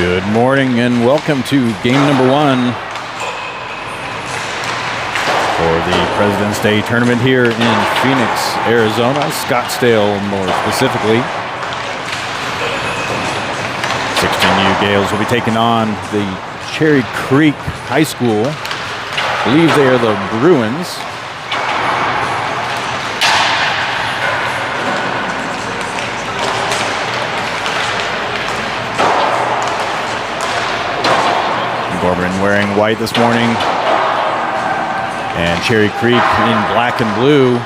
Good morning and welcome to game number one for the President's Day tournament here in Phoenix, Arizona, Scottsdale more specifically. 16U Gales will be taking on the Cherry Creek High School. I believe they are the Bruins. Gorman wearing white this morning, and Cherry Creek in black and blue.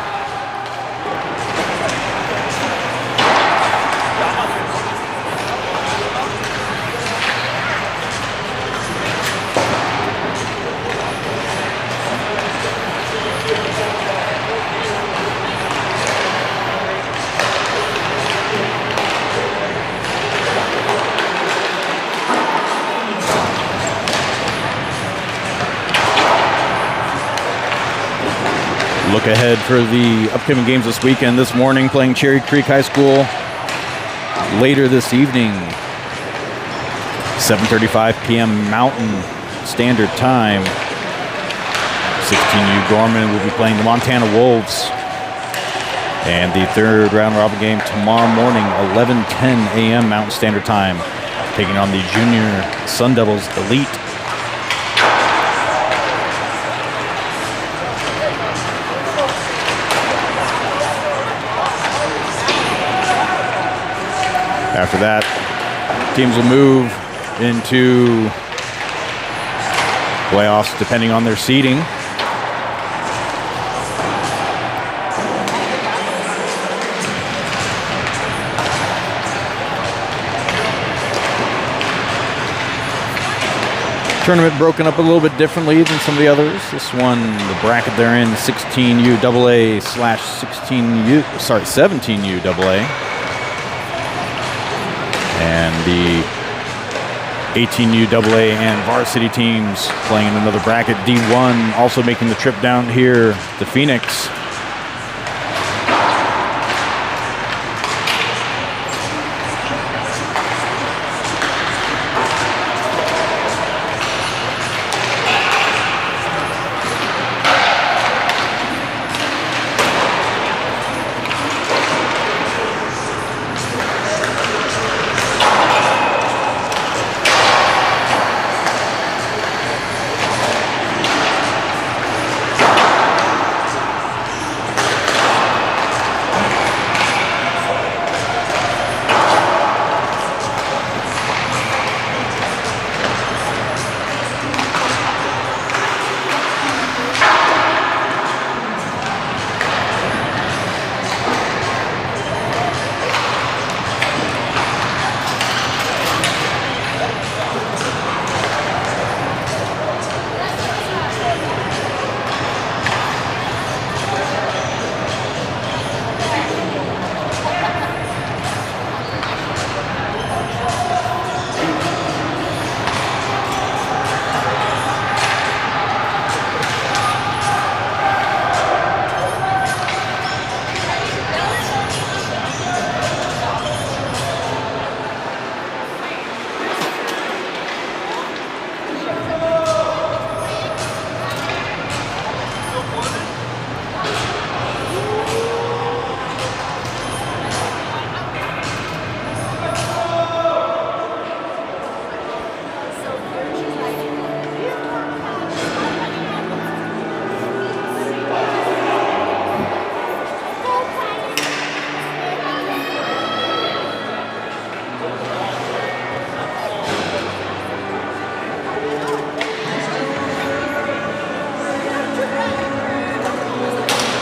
Look ahead for the upcoming games this weekend. This morning, playing Cherry Creek High School. Later this evening, 7:35 p.m. Mountain Standard Time. 16U Gorman will be playing the Montana Wolves. And the third round robin game tomorrow morning, 11:10 a.m. Mountain Standard Time, taking on the Junior Sun Devils Elite. After that, teams will move into playoffs depending on their seeding. Tournament broken up a little bit differently than some of the others. This one, the bracket they're in, 17UAA. And the 18UAA and varsity teams playing in another bracket. D1 also making the trip down here to Phoenix.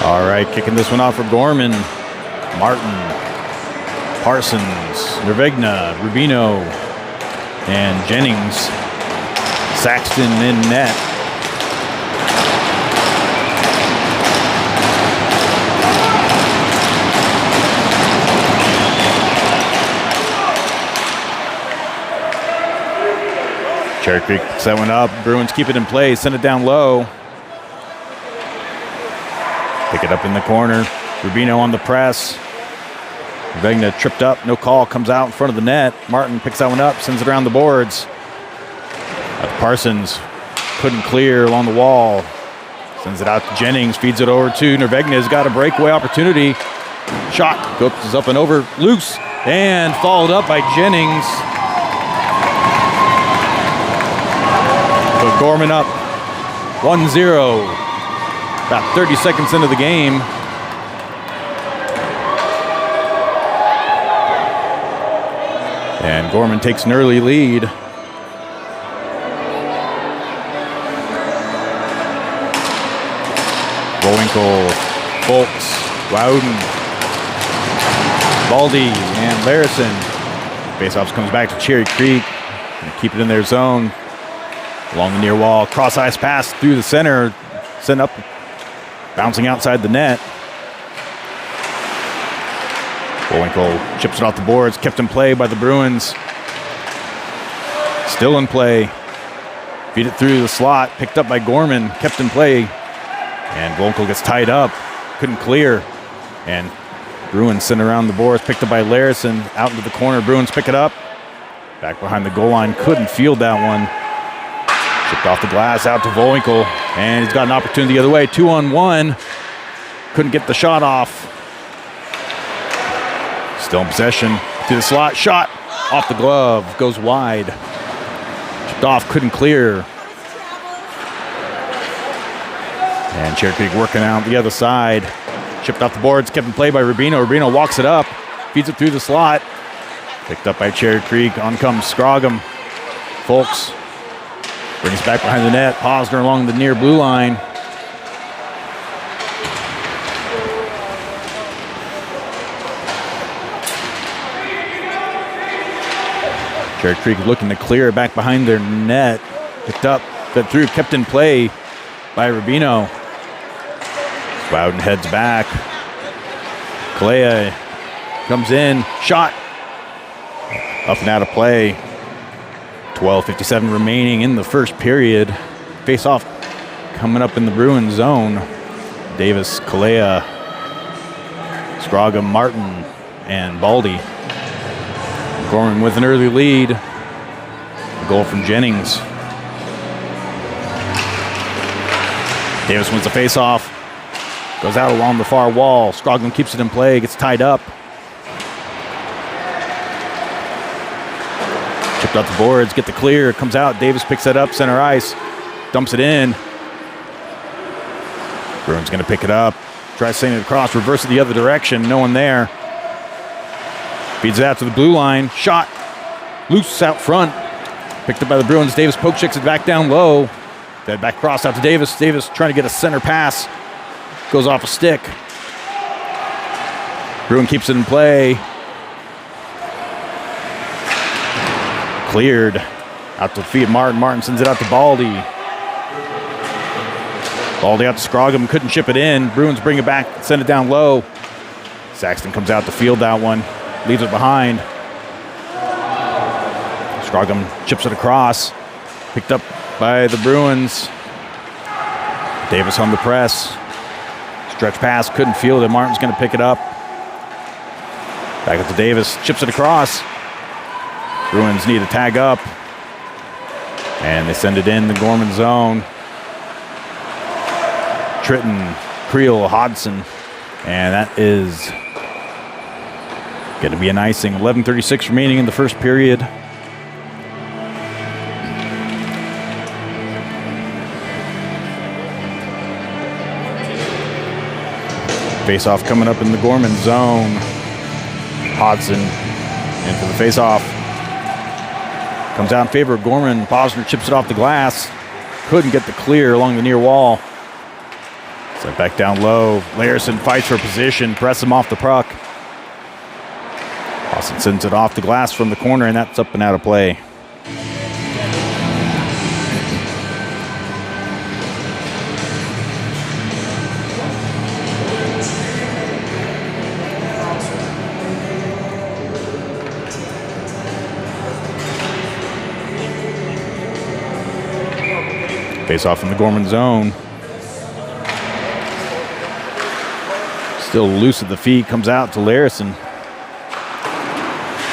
All right, kicking this one off for Gorman. Martin, Parsons, Nervegna, Rubino, and Jennings. Saxton in net. Cherry Creek picks that one up. Bruins keep it in play, send it down low. Pick it up in the corner. Rubino on the press. Vegna tripped up, no call, comes out in front of the net. Martin picks that one up, sends it around the boards. Parsons couldn't clear along the wall. Sends it out to Jennings, feeds it over to Nervegna's got a breakaway opportunity. Shot goes up and over, loose, and followed up by Jennings. So Gorman up 1-0. About 30 seconds into the game. And Gorman takes an early lead. Bullwinkle, Folks, Loudon, Baldy, and Larison. Faceoffs comes back to Cherry Creek. Gonna keep it in their zone. Along the near wall, cross ice pass through the center, sent up, bouncing outside the net. Bullwinkle chips it off the boards, kept in play by the Bruins. Still in play. Feed it through the slot, picked up by Gorman, kept in play. And Bullwinkle gets tied up, couldn't clear. And Bruins sent around the boards, picked up by Larison, out into the corner. Bruins pick it up. Back behind the goal line, couldn't field that one. Chipped off the glass, out to Bullwinkle. And he's got an opportunity the other way, 2-on-1. Couldn't get the shot off. Still in possession, to the slot, shot off the glove, goes wide. Chipped off, couldn't clear. And Cherry Creek working out the other side. Chipped off the boards, kept in play by Rubino. Rubino walks it up, feeds it through the slot. Picked up by Cherry Creek, on comes Scroggum. Folks brings back behind the net, Posner along the near blue line. Cherry Creek looking to clear back behind their net. Picked up, got through, kept in play by Rubino. Bowden heads back. Kalea comes in, shot. Up and out of play. 12:57 remaining in the first period. Face off coming up in the Bruins zone. Davis, Kalea, Scroggum, Martin, and Baldy. Gorman with an early lead. A goal from Jennings. Davis wins the face-off. Goes out along the far wall. Scroggum keeps it in play, gets tied up. Chipped off the boards, get the clear, comes out. Davis picks that up, center ice, dumps it in. Bruins gonna pick it up. Tries sending it across, reverse it the other direction, no one there. Feeds it out to the blue line, shot, loose out front. Picked up by the Bruins, Davis poke checks it back down low. Fed back across out to Davis. Davis trying to get a center pass. Goes off a stick. Bruin keeps it in play. Cleared. Out to the feet of Martin. Martin sends it out to Baldy. Baldy out to Scroggum. Couldn't chip it in. Bruins bring it back. Send it down low. Saxton comes out to field that one. Leaves it behind. Scroggum chips it across. Picked up by the Bruins. Davis on the press. Stretch pass, couldn't field it. Martin's going to pick it up. Back up to Davis, chips it across. Bruins need to tag up. And they send it in the Gorman zone. Tritton, Creel, Hodson. And that is going to be an icing. 11:36 remaining in the first period. Face-off coming up in the Gorman zone. Hodson in for the face-off. Comes out in favor of Gorman. Posner chips it off the glass. Couldn't get the clear along the near wall. Sent back down low. Larison fights for position. Press him off the puck. Hodson sends it off the glass from the corner, and that's up and out of play. Face off in the Gorman zone. Still loose at the feet, comes out to Larison.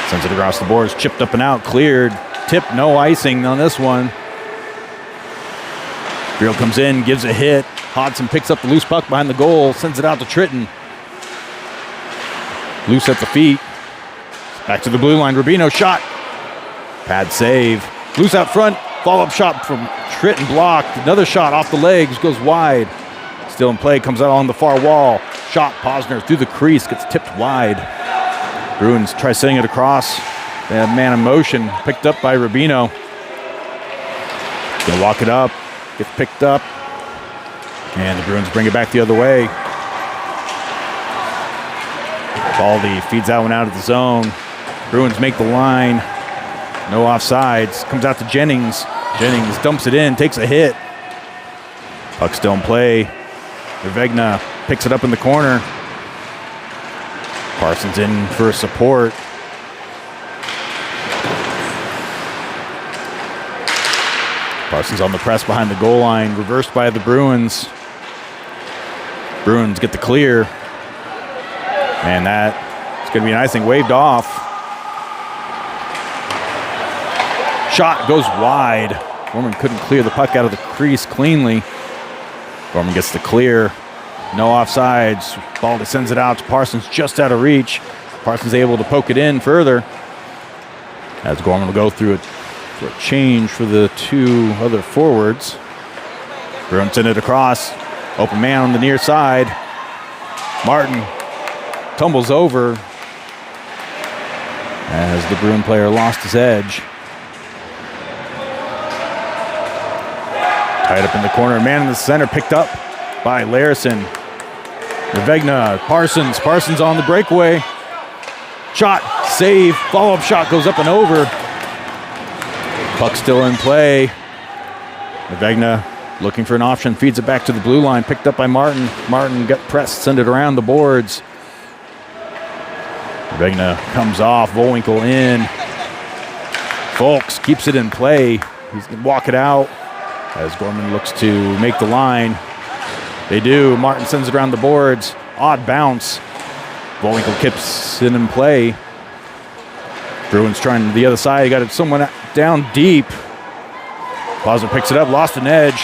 Sends it across the boards, chipped up and out, cleared. Tip, no icing on this one. Grill comes in, gives a hit. Hodson picks up the loose puck behind the goal, sends it out to Tritton. Loose at the feet. Back to the blue line, Rubino shot. Pad save. Loose out front, follow-up shot from Tritton blocked. Another shot off the legs, goes wide. Still in play, comes out on the far wall. Shot, Posner through the crease, gets tipped wide. Bruins try sending it across. They have man in motion, picked up by Rubino. Gonna walk it up, gets picked up. And the Bruins bring it back the other way. Baldy feeds that one out of the zone. Bruins make the line. No offsides. Comes out to Jennings. Jennings dumps it in, takes a hit. Puck still in play. Vegna picks it up in the corner. Parsons in for support. Parsons on the press behind the goal line. Reversed by the Bruins. Bruins get the clear. And that's going to be an icing waved off. Shot goes wide. Gorman couldn't clear the puck out of the crease cleanly. Gorman gets the clear. No offsides. Baldy sends it out to Parsons just out of reach. Parsons able to poke it in further. As Gorman will go through it for a change for the two other forwards. Bruins send it across. Open man on the near side. Martin tumbles over as the Bruin player lost his edge. Tied up in the corner. Man in the center picked up by Larison. Vegna, Parsons. Parsons on the breakaway. Shot, save, follow-up shot goes up and over. Puck still in play. Vegna looking for an option, feeds it back to the blue line, picked up by Martin. Martin got pressed, send it around the boards. Vegna comes off, Volwinkle in. Folks keeps it in play. He's going to walk it out as Gorman looks to make the line. They do. Martin sends it around the boards. Odd bounce. Volwinkle keeps it in play. Bruins trying the other side. He got it someone down deep. Posner picks it up, lost an edge.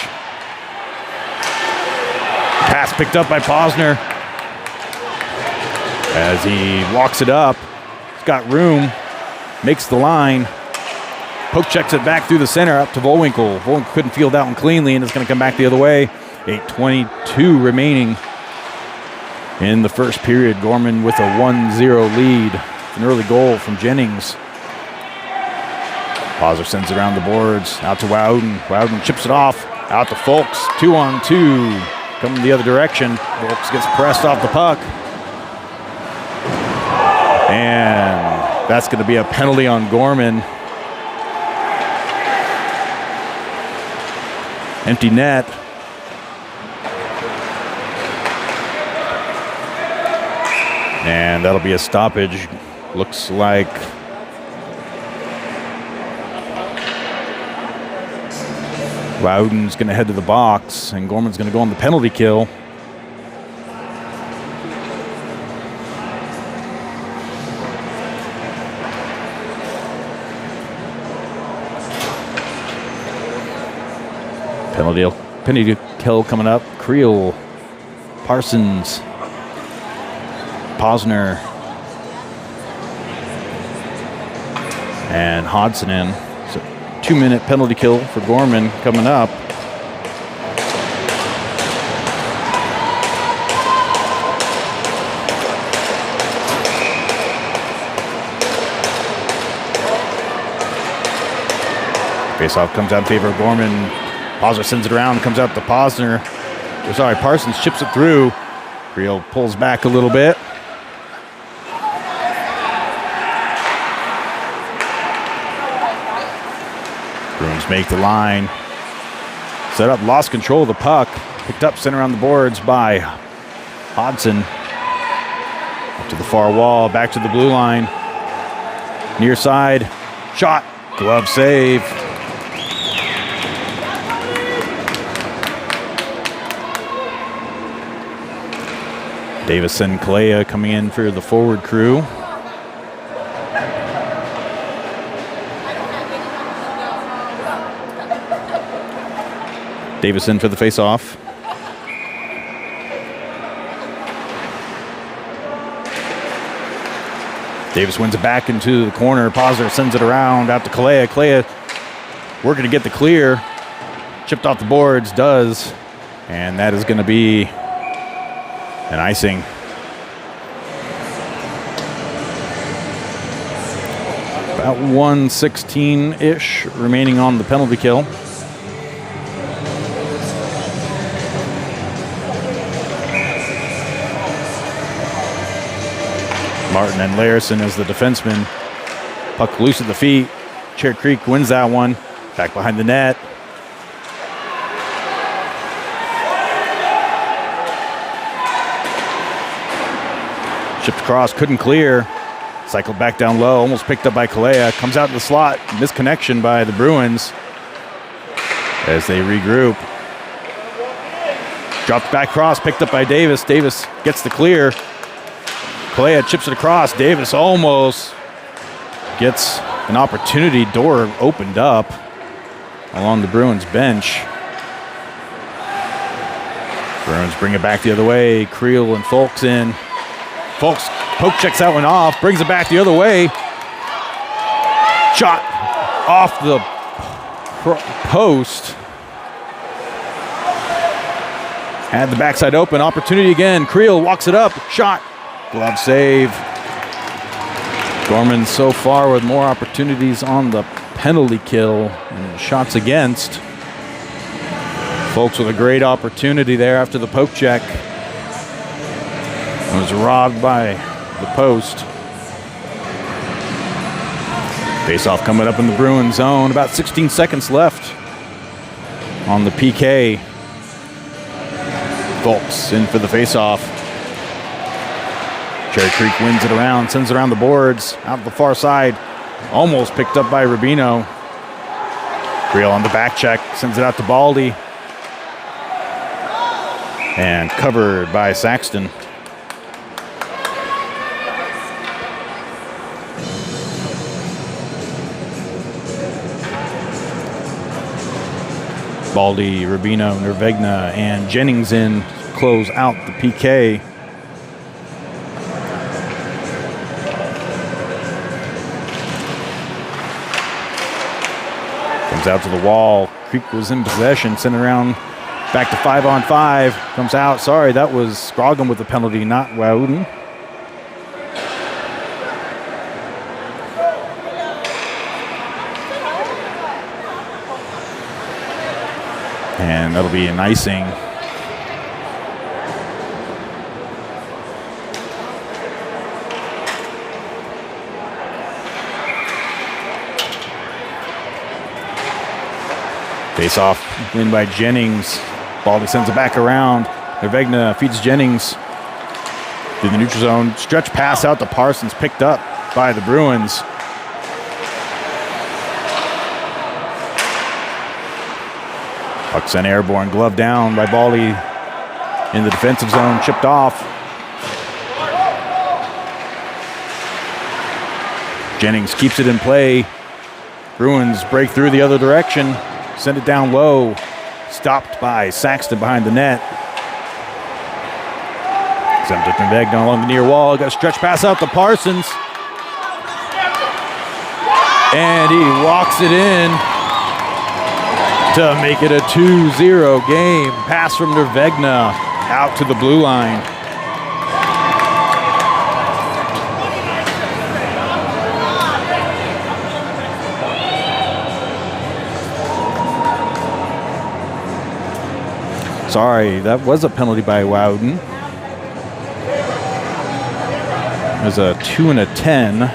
Pass picked up by Posner. As he walks it up, he's got room, makes the line. Poke checks it back through the center up to Volwinkle. Volwinkle couldn't field that one cleanly, and it's going to come back the other way. 8:22 remaining in the first period. Gorman with a 1-0 lead. An early goal from Jennings. Posner sends it around the boards, out to Wowden. Wowden chips it off, out to Folks. 2-on-2, coming the other direction. Folks gets pressed off the puck. And that's going to be a penalty on Gorman. Empty net. And that'll be a stoppage. Looks like Wowden's going to head to the box, and Gorman's going to go on the penalty kill. Penalty kill coming up. Creel, Parsons, Posner, and Hodson in. So 2-minute penalty kill for Gorman coming up. Faceoff comes out in favor of Gorman. Posner sends it around, comes out to Posner. Parsons chips it through. Creel pulls back a little bit. Bruins make the line. Set up, lost control of the puck. Picked up, sent around the boards by Hodson. Up to the far wall, back to the blue line. Near side, shot, glove save. Davis and Kalea coming in for the forward crew. Davis in for the face-off. Davis wins it back into the corner. Posner sends it around out to Kalea. Kalea working to get the clear. Chipped off the boards, does. And that is going to be an icing. About 1:16-ish remaining on the penalty kill. Martin and Larison as the defenseman. Puck loose at the feet. Cherry Creek wins that one. Back behind the net. Shipped across, couldn't clear. Cycled back down low, almost picked up by Kalea. Comes out in the slot, misconnection by the Bruins as they regroup. Dropped back cross, picked up by Davis. Davis gets the clear. Kalea chips it across. Davis almost gets an opportunity. Door opened up along the Bruins bench. Bruins bring it back the other way. Creel and Folks in. Folks poke checks that one off, brings it back the other way. Shot off the post. Had the backside open. Opportunity again. Creel walks it up. Shot. Glove save. Gorman so far with more opportunities on the penalty kill and shots against. Folks with a great opportunity there after the poke check. It was robbed by the post. Face-off coming up in the Bruin zone. About 16 seconds left on the PK. Folks in for the face-off. Cherry Creek wins it around, sends it around the boards, out the far side. Almost picked up by Rubino. Creel on the back check, sends it out to Baldy. And covered by Saxton. Baldy, Rubino, Nervegna, and Jennings in close out the PK. Comes out to the wall. Creek was in possession, sent around back to 5-on-5. Comes out. Sorry, that was Scroggum with the penalty, not Wowden. And that'll be an icing. Face-off win by Jennings. Baldy sends it back around. Nervegna feeds Jennings through the neutral zone. Stretch pass out to Parsons, picked up by the Bruins. Puck sent airborne, glove down by Baldy in the defensive zone, chipped off. Jennings keeps it in play. Bruins break through the other direction, send it down low. Stopped by Saxton behind the net. Sent to Nervegna along the near wall. Got a stretch pass out to Parsons. And he walks it in to make it a 2-0 game. Pass from Nervegna out to the blue line. Sorry, that was a penalty by Wowden. It was a 2 and a 10.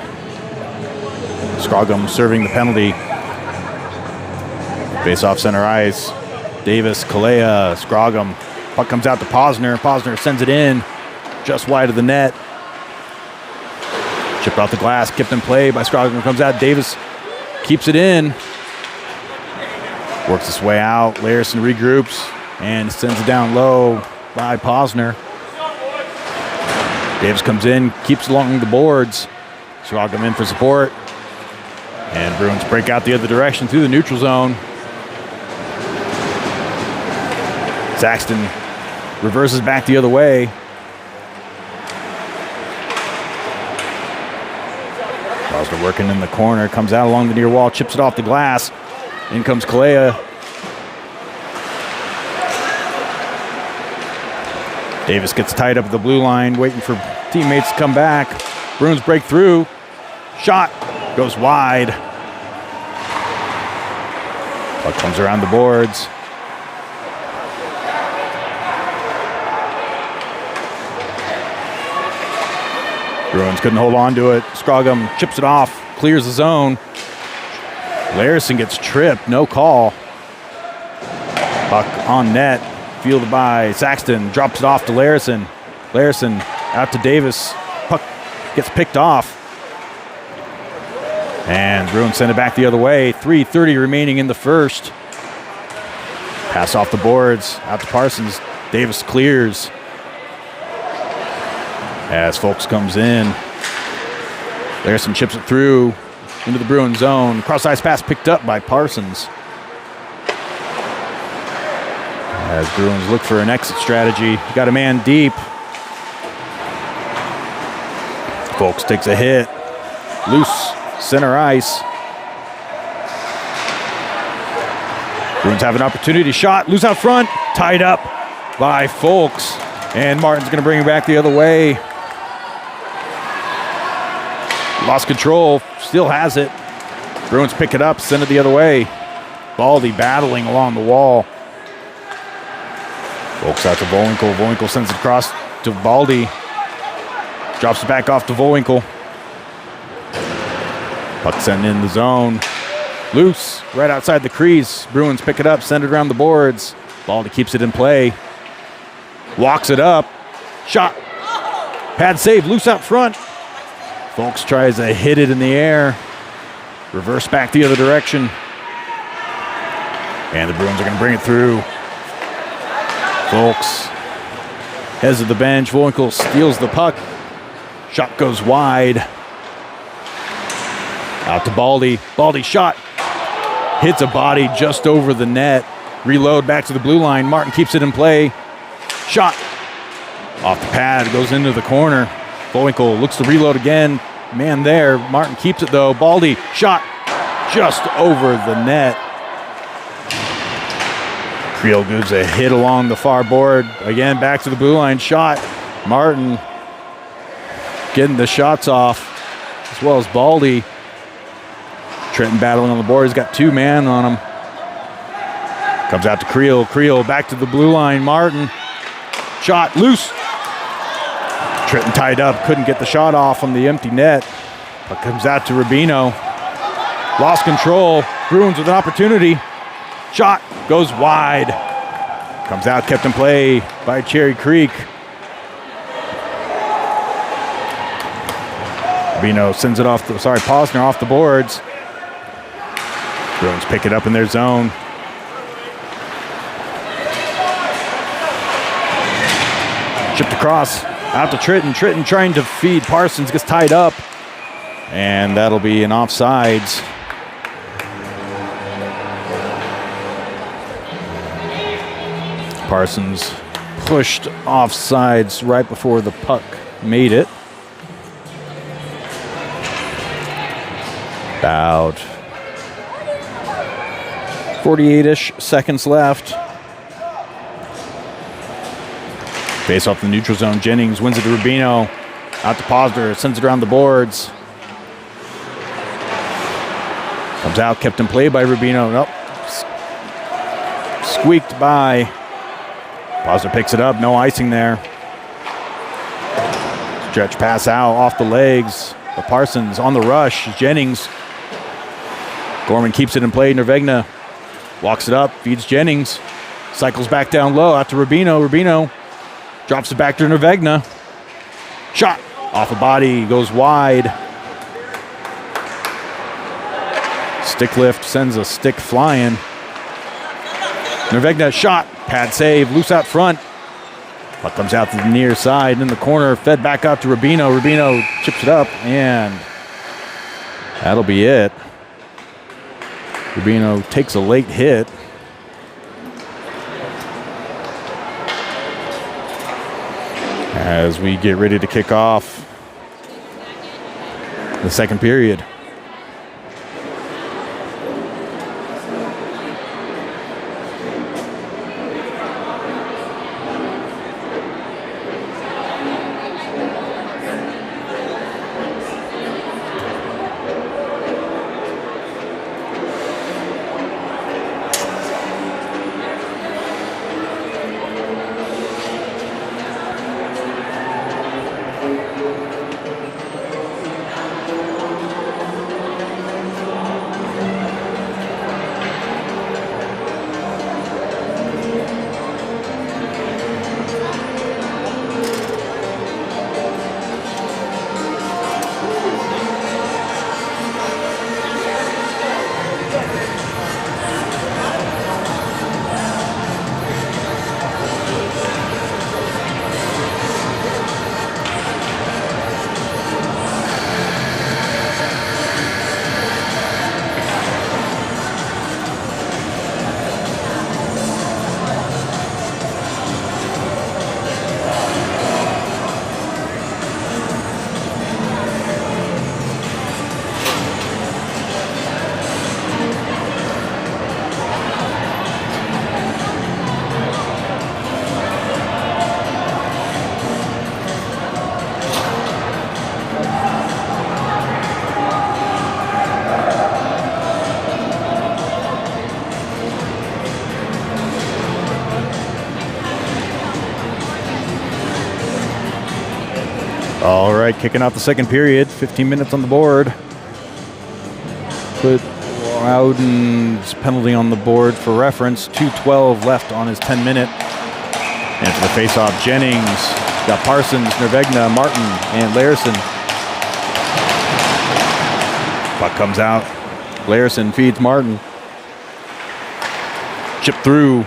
Scroggum serving the penalty. Face off center ice. Davis, Kalea, Scroggum. Puck comes out to Posner. Posner sends it in just wide of the net. Chipped off the glass, kept in play by Scroggum. Comes out. Davis keeps it in. Works his way out. Larison regroups and sends it down low by Posner. Davis comes in, keeps along the boards. Scroggum in for support. And Bruins break out the other direction through the neutral zone. Saxton reverses back the other way. Posner working in the corner, comes out along the near wall, chips it off the glass. In comes Kalea. Davis gets tied up at the blue line, waiting for teammates to come back. Bruins break through. Shot goes wide. Puck comes around the boards. Bruins couldn't hold on to it. Scroggum chips it off, clears the zone. Larison gets tripped, no call. Puck on net, fielded by Saxton, drops it off to Larison. Larison out to Davis, puck gets picked off. And Bruins send it back the other way. 3:30 remaining in the first. Pass off the boards, out to Parsons. Davis clears. As Folks comes in. Larison chips it through into the Bruin zone. Cross-ice pass picked up by Parsons. As Bruins look for an exit strategy. Got a man deep. Folks takes a hit. Loose center ice. Bruins have an opportunity. Shot. Loose out front. Tied up by Folks. And Martin's going to bring it back the other way. Lost control, still has it. Bruins pick it up, send it the other way. Baldy battling along the wall. Folks out to Vowinkle. Vowinkle sends it across to Baldy. Drops it back off to Vowinkle. Puck sent in the zone. Loose, right outside the crease. Bruins pick it up, send it around the boards. Baldy keeps it in play. Walks it up. Shot. Pad save, loose out front. Folks tries to hit it in the air. Reverse back the other direction. And the Bruins are going to bring it through. Folks heads to the bench. Vowinkle steals the puck. Shot goes wide. Out to Baldy. Baldy shot. Hits a body just over the net. Reload back to the blue line. Martin keeps it in play. Shot. Off the pad. Goes into the corner. Vowinkle looks to reload again. Man there. Martin keeps it though. Baldy shot just over the net. Creel gives a hit along the far board. Again, back to the blue line. Shot. Martin getting the shots off, as well as Baldy. Trenton battling on the board. He's got two man on him. Comes out to Creel. Creel back to the blue line. Martin. Shot loose. Trenton tied up. Couldn't get the shot off on the empty net. But comes out to Rubino. Lost control. Bruins with an opportunity. Shot goes wide. Comes out, kept in play by Cherry Creek. Rubino sends it off Posner off the boards. Bruins pick it up in their zone. Chipped across, out to Tritton. Tritton trying to feed Parsons, gets tied up. And that'll be an offsides. Parsons pushed offsides right before the puck made it. About 48-ish seconds left. Face off the neutral zone. Jennings wins it to Rubino. Out to Posner. Sends it around the boards. Comes out. Kept in play by Rubino. Nope. Squeaked by. Posner picks it up. No icing there. Stretch pass out off the legs. The Parsons on the rush. Jennings. Gorman keeps it in play. Nervegna walks it up. Feeds Jennings. Cycles back down low. Out to Rubino. Rubino drops it back to Nervegna. Shot off a body. Goes wide. Stick lift. Sends a stick flying. Nervegna shot. Pad save. Loose out front. Puck comes out to the near side in the corner. Fed back out to Rubino. Rubino chips it up. And that'll be it. Rubino takes a late hit. as we get ready to kick off the second period. All right, kicking off the second period, 15 minutes on the board. Put Loudon's penalty on the board for reference. 2:12 left on his 10-minute. And for the faceoff, Jennings, got Parsons, Nervegna, Martin, and Larison. Puck comes out. Larison feeds Martin. Chip through,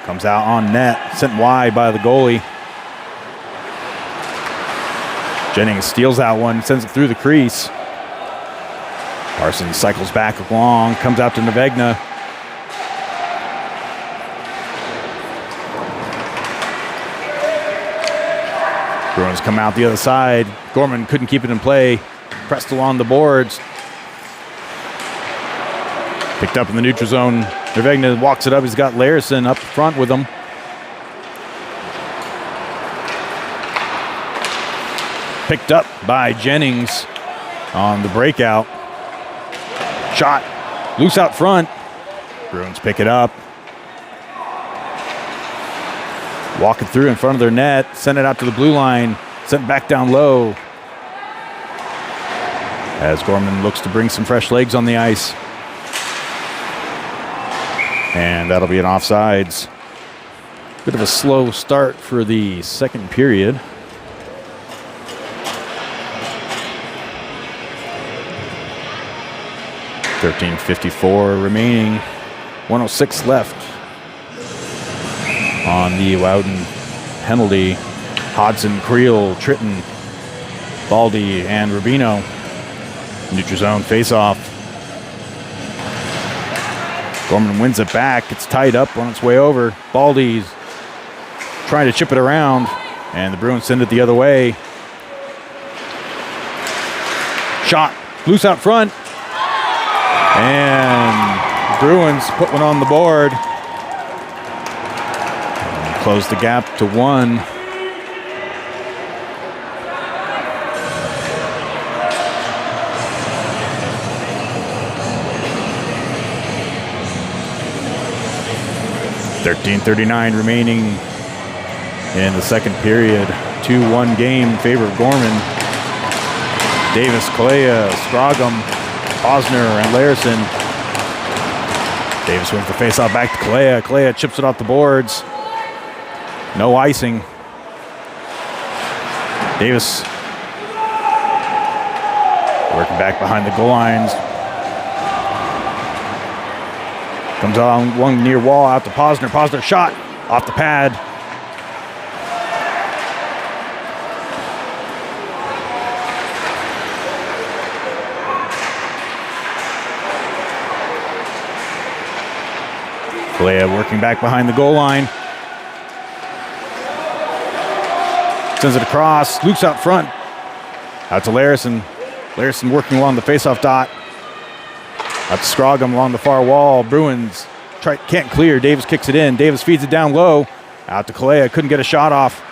comes out on net, sent wide by the goalie. Jennings steals that one, sends it through the crease. Parsons cycles back along, comes out to Nervegna. Bruins come out the other side. Gorman couldn't keep it in play. Pressed along the boards. Picked up in the neutral zone. Nervegna walks it up. He's got Larison up front with him. Picked up by Jennings on the breakout. Shot loose out front. Bruins pick it up. Walking through in front of their net. Send it out to the blue line. Sent back down low. As Gorman looks to bring some fresh legs on the ice. And that'll be an offsides. Bit of a slow start for the second period. .54 remaining. 1:06 left on the Loudon penalty. Hodson, Creel, Tritton, Baldy, and Rubino. Neutral zone face-off. Gorman wins it back. It's tied up on its way over. Baldy's trying to chip it around, and the Bruins send it the other way. Shot loose out front. And Bruins put one on the board. And close the gap to 1. .39 remaining in the second period. 2-1 game in favor of Gorman. Davis, Kalea, Scroggum, Osner, and Larison. Davis wins the faceoff back to Kalea. Kalea chips it off the boards. No icing. Davis working back behind the goal lines. Comes on one near wall out to Posner. Posner shot off the pad. Kalea working back behind the goal line. Sends it across. Luke's out front. Out to Larison. Larison working along the faceoff dot. Out to Scroggum along the far wall. Bruins can't clear. Davis kicks it in. Davis feeds it down low. Out to Kalea. Couldn't get a shot off.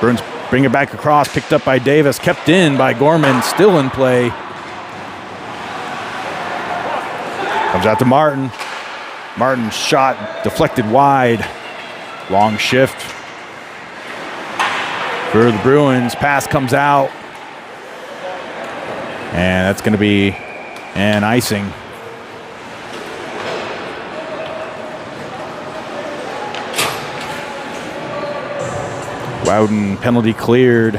Bruins bring it back across. Picked up by Davis. Kept in by Gorman. Still in play. Comes out to Martin. Martin's shot deflected wide. Long shift for the Bruins. Pass comes out. And that's going to be an icing. Wowden penalty cleared.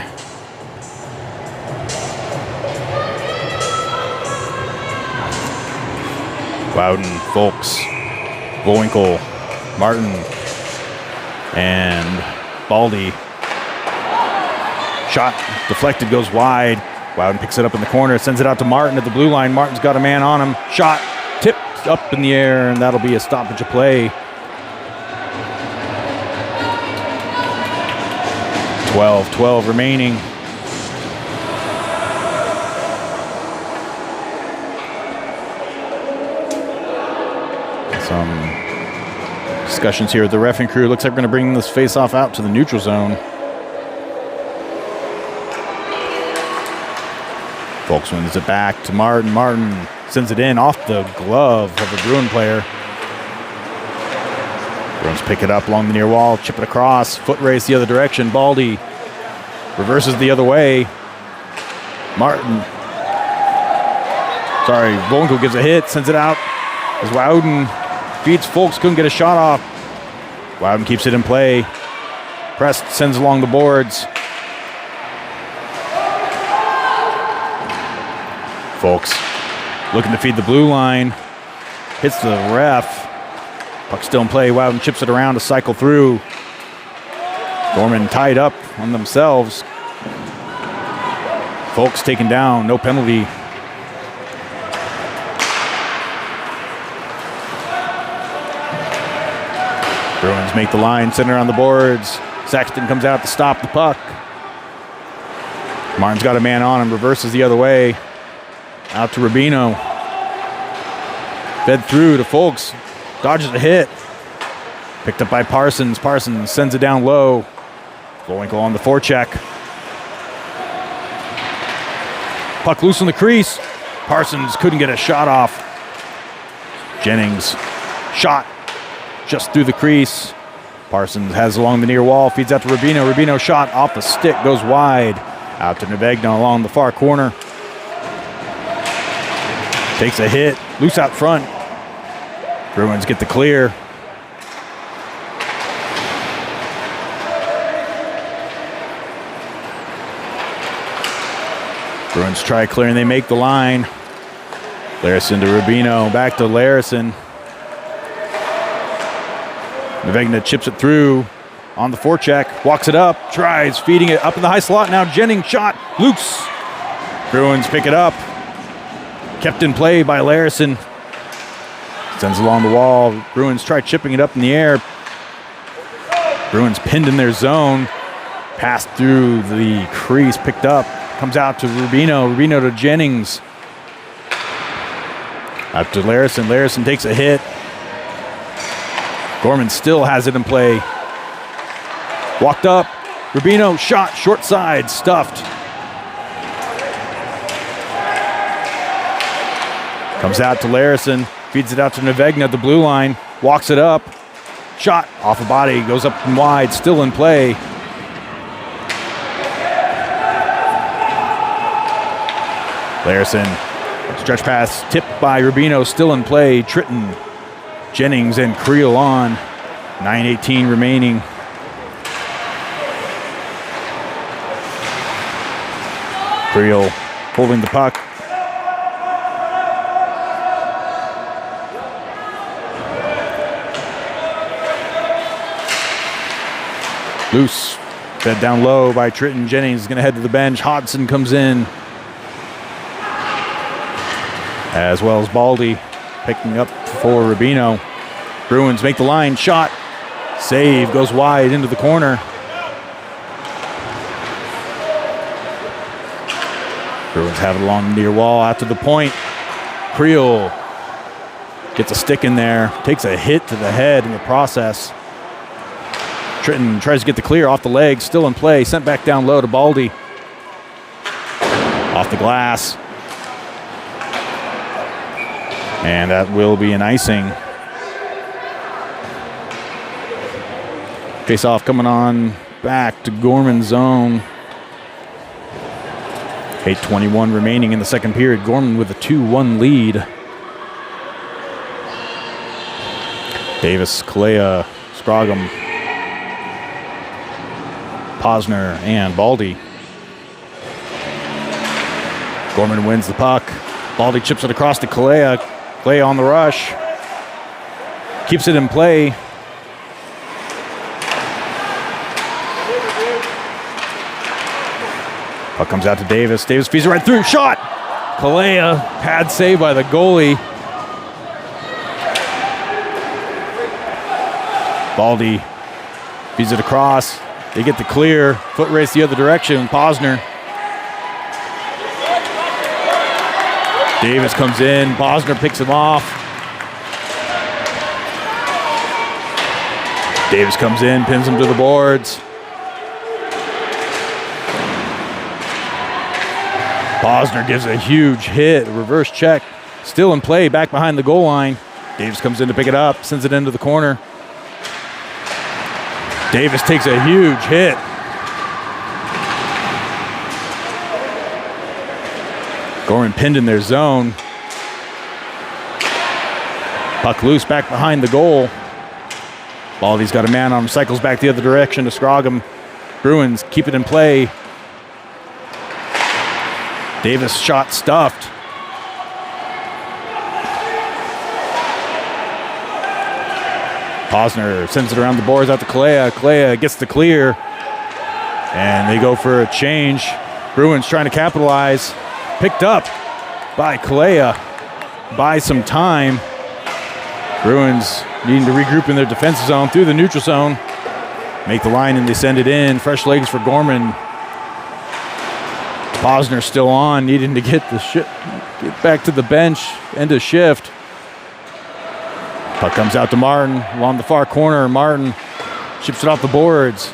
Wowden, Folks, Bullwinkle, Martin, and Baldy. Shot deflected, goes wide. Wowden picks it up in the corner, sends it out to Martin at the blue line. Martin's got a man on him. Shot tipped up in the air, and that'll be a stoppage of play. 12 remaining. Some discussions here with the reffing crew. Looks like we're going to bring this face-off out to the neutral zone. Folks wins it back to Martin. Martin sends it in off the glove of a Bruin player. Bruins pick it up along the near wall, chip it across, foot race the other direction. Baldy reverses the other way. Martin. Bullwinkle gives a hit, sends it out. As Wowden feeds Folks, couldn't get a shot off. Wowden keeps it in play. Prest sends along the boards. Folks looking to feed the blue line. Hits the ref. Puck still in play. Wowden chips it around to cycle through. Gorman tied up on themselves. Folks taken down. No penalty. Bruins make the line. Center on the boards. Saxton comes out to stop the puck. Martin's got a man on him. Reverses the other way. Out to Rubino. Fed through to Folks. Dodges a hit. Picked up by Parsons. Parsons sends it down low. Bullwinkle on the forecheck. Puck loose in the crease. Parsons couldn't get a shot off. Jennings shot just through the crease. Parsons has along the near wall. Feeds out to Rubino. Rubino shot off the stick. Goes wide. Out to Nevegna along the far corner. Takes a hit. Loose out front. Bruins get the clear. Bruins try clearing. They make the line. Larison to Rubino. Back to Larison. Nevegna chips it through on the forecheck. Walks it up. Tries feeding it up in the high slot. Now Jennings shot. Loose. Bruins pick it up. Kept in play by Larison. Sends along the wall. Bruins try chipping it up in the air. Bruins pinned in their zone. Passed through the crease. Picked up. Comes out to Rubino. Rubino to Jennings. Out to Larison. Larison takes a hit. Gorman still has it in play. Walked up. Rubino shot. Short side. Stuffed. Comes out to Larison. Feeds it out to Nevegna at the blue line. Walks it up. Shot off a body. Goes up and wide. Still in play. Larison. Stretch pass tipped by Rubino. Still in play. Tritton, Jennings, and Creel on. 9:18 remaining. Creel holding the puck. Loose. Fed down low by Tritton. Jennings is going to head to the bench. Hodson comes in. As well as Baldy picking up for Rubino. Bruins make the line. Shot. Save. Goes wide into the corner. Bruins have it along the near wall out to the point. Creel gets a stick in there, takes a hit to the head in the process. Tritton tries to get the clear off the leg, still in play, sent back down low to Baldy. Off the glass. And that will be an icing. Face off coming on back to Gorman zone. 8:21 remaining in the second period. Gorman with a 2-1 lead. Davis, Kalea, Scroggum, Posner, and Baldy. Gorman wins the puck. Baldy chips it across to Kalea. Kalea on the rush. Keeps it in play. Puck comes out to Davis. Davis feeds it right through. Shot! Kalea, pad save by the goalie. Baldy feeds it across. They get the clear. Foot race the other direction. Posner. Davis comes in. Posner picks him off. Davis comes in, pins him to the boards. Posner gives a huge hit, a reverse check. Still in play, back behind the goal line. Davis comes in to pick it up, sends it into the corner. Davis takes a huge hit. Gorman pinned in their zone. Puck loose back behind the goal. Baldy's got a man on him, cycles back the other direction to Scroggum. Bruins keep it in play. Davis shot stuffed. Posner sends it around the boards out to Kalea. Kalea gets the clear. And they go for a change. Bruins trying to capitalize. Picked up by Kalea. Buy some time. Bruins needing to regroup in their defensive zone through the neutral zone. Make the line and they send it in. Fresh legs for Gorman. Posner still on, needing to get back to the bench, end of shift. Puck comes out to Martin along the far corner. Martin ships it off the boards.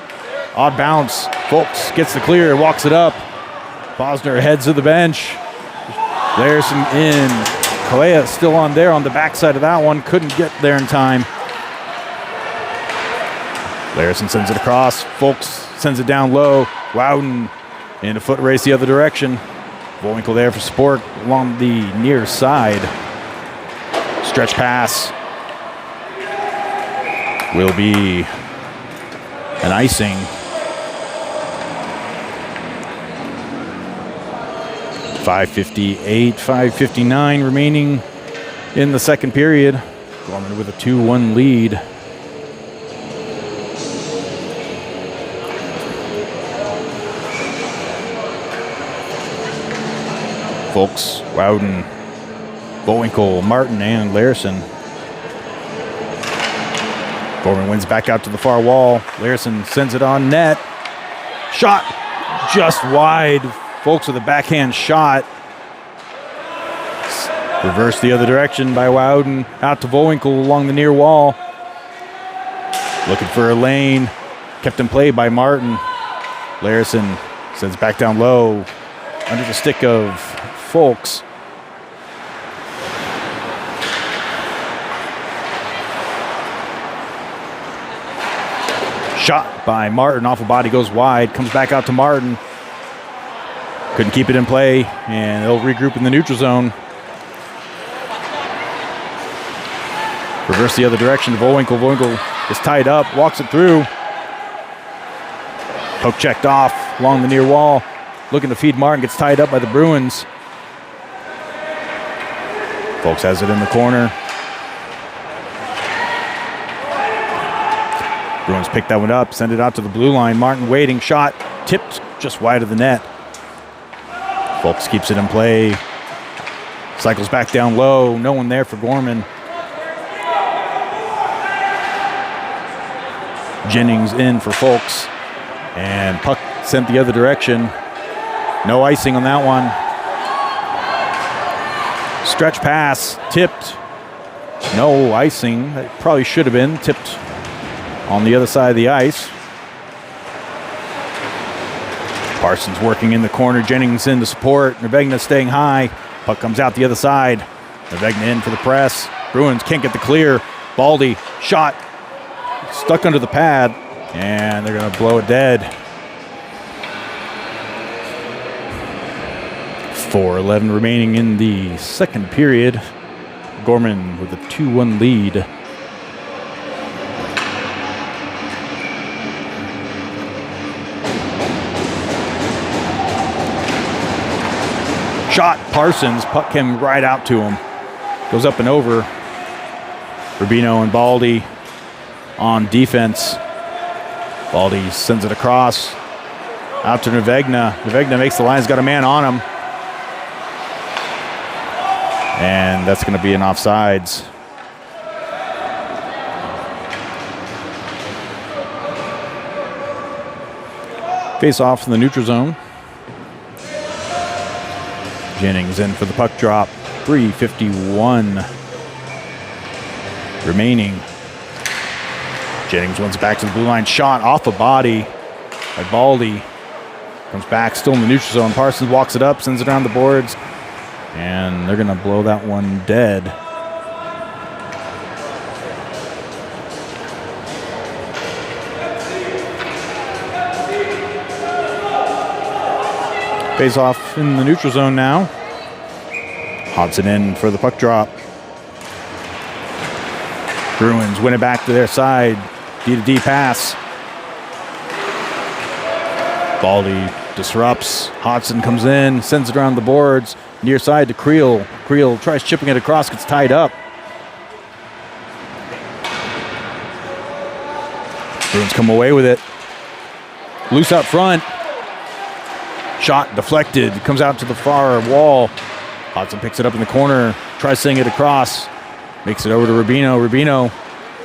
Odd bounce. Folks gets the clear, walks it up. Posner heads to the bench. Larson in. Kalea still on there on the backside of that one. Couldn't get there in time. Larson sends it across. Folks sends it down low. Loudon in a foot race the other direction. Bullwinkle there for support along the near side. Stretch pass will be an icing. 5:58, 5:59 remaining in the second period. Gorman with a 2-1 lead. Folks, Loudon, Bullwinkle, Martin, and Larson. Gorman wins back out to the far wall. Larson sends it on net. Shot just wide. Folks with a backhand shot. Reversed the other direction by Loudon. Out to Bullwinkle along the near wall. Looking for a lane. Kept in play by Martin. Larson sends back down low. Under the stick of Folks. Shot by Martin, off a body, goes wide, comes back out to Martin. Couldn't keep it in play, and they'll regroup in the neutral zone. Reverse the other direction to Bullwinkle. Bullwinkle is tied up, walks it through. Poke checked off along the near wall. Looking to feed Martin, gets tied up by the Bruins. Folks has it in the corner. Bruins pick that one up, send it out to the blue line. Martin waiting, shot, tipped just wide of the net. Folks keeps it in play. Cycles back down low, no one there for Gorman. Jennings in for Folks. And puck sent the other direction. No icing on that one. Stretch pass, tipped. No icing. That probably should have been tipped on the other side of the ice. Parsons working in the corner. Jennings in to support. Nevegna staying high. Puck comes out the other side. Nevegna in for the press. Bruins can't get the clear. Baldy, shot. Stuck under the pad. And they're going to blow it dead. 4:11 remaining in the second period. Gorman with a 2-1 lead. Shot, Parsons, puck came right out to him. Goes up and over. Rubino and Baldy on defense. Baldy sends it across. Out to Nevegna. Nevegna makes the line, he's got a man on him. And that's going to be an offsides. Face off in the neutral zone. Jennings in for the puck drop. 3:51 remaining. Jennings runs back to the blue line. Shot off the body by Baldy. Comes back still in the neutral zone. Parsons walks it up, sends it around the boards. And they're going to blow that one dead. Face off in the neutral zone now. Hodson in for the puck drop. Bruins win it back to their side. D-to-D pass. Baldy disrupts. Hodson comes in, sends it around the boards. Near side to Creel. Creel tries chipping it across, gets tied up. Bruins come away with it. Loose out front. Shot deflected. Comes out to the far wall. Hodson picks it up in the corner. Tries sending it across. Makes it over to Rubino. Rubino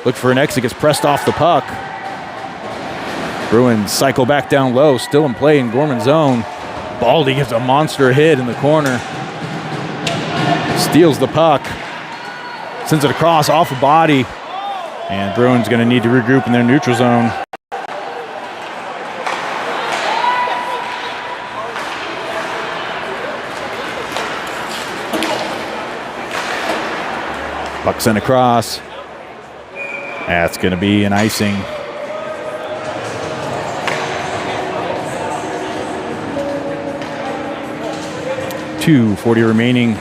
looks for an exit. Gets pressed off the puck. Bruins cycle back down low. Still in play in Gorman's zone. Baldy gives a monster hit in the corner. Steals the puck. Sends it across off a body. And Bruins going to need to regroup in their neutral zone. Puck sent across. That's going to be an icing. .240 remaining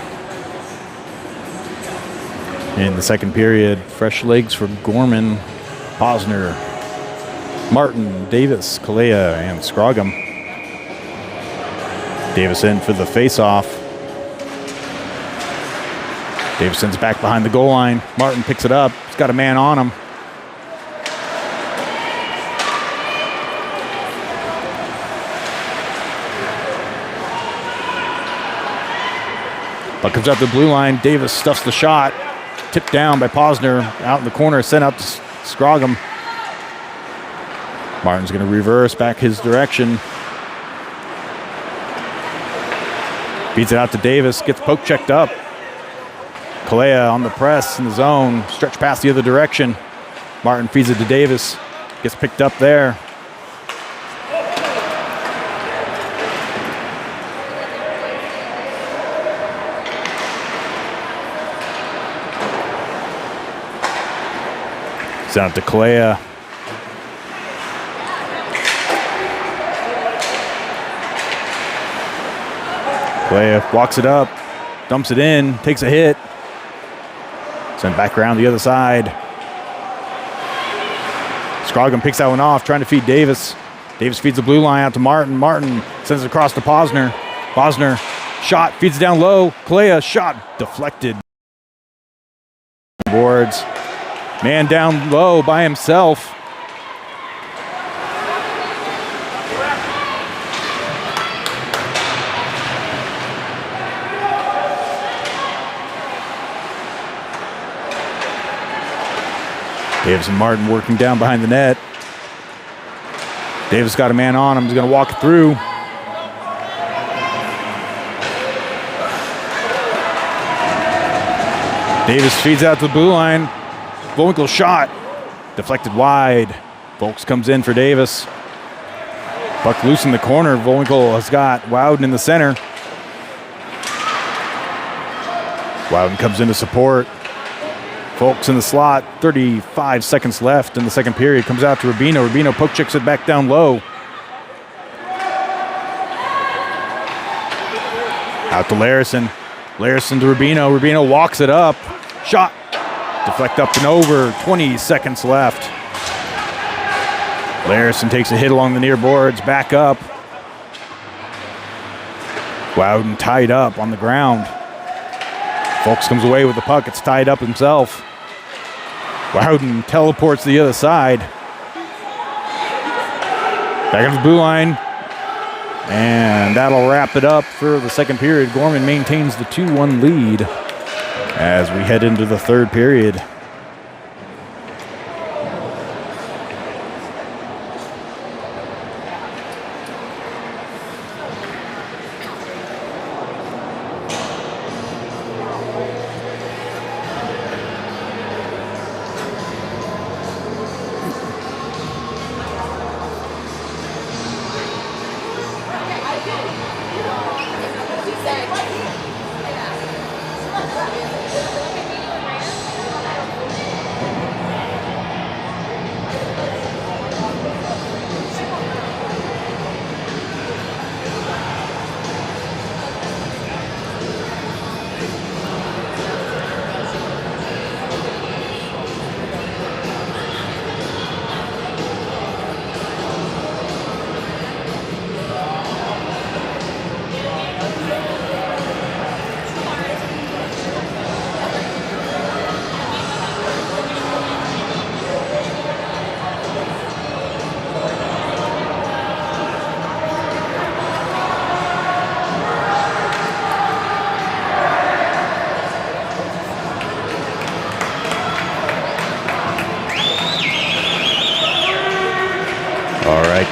in the second period. Fresh legs for Gorman, Posner, Martin, Davis, Kalea, and Scroggum. Davis in for the face-off. Davis sends back behind the goal line. Martin picks it up. He's got a man on him. Puck comes up the blue line. Davis stuffs the shot. Tipped down by Posner. Out in the corner. Sent out to Scroggum. Martin's going to reverse back his direction. Feeds it out to Davis. Gets poke checked up. Kalea on the press in the zone. Stretch past the other direction. Martin feeds it to Davis. Gets picked up there. Out to Kalea. Kalea walks it up, dumps it in, takes a hit. Sent back around the other side. Scroggum picks that one off, trying to feed Davis. Davis feeds the blue line out to Martin. Martin sends it across to Posner. Posner shot, feeds it down low. Kalea shot deflected. Boards. Man down low by himself. Davis and Martin working down behind the net. Davis got a man on him. He's going to walk it through. Davis feeds out to the blue line. Volwinkle shot. Deflected wide. Volks comes in for Davis. Puck loose in the corner. Volwinkle has got Wowden in the center. Wowden comes in to support. Volks in the slot. 35 seconds left in the second period. Comes out to Rubino. Rubino poke checks it back down low. Out to Larison. Larison to Rubino. Rubino walks it up. Shot. Deflect up and over. 20 seconds left. Larison takes a hit along the near boards. Back up. Wowden tied up on the ground. Volks comes away with the puck. It's tied up himself. Wowden teleports to the other side. Back up the blue line. And that'll wrap it up for the second period. Gorman maintains the 2-1 lead as we head into the third period.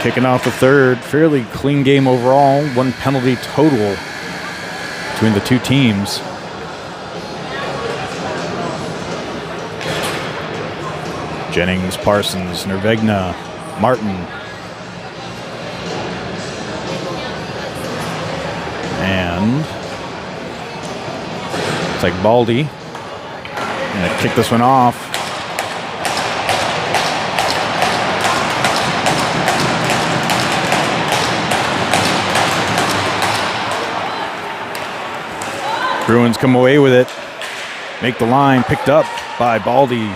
Kicking off the third, fairly clean game overall. One penalty total between the two teams. Jennings, Parsons, Nervegna, Martin. And it's like Baldy. Gonna kick this one off. Bruins come away with it. Make the line, picked up by Baldy.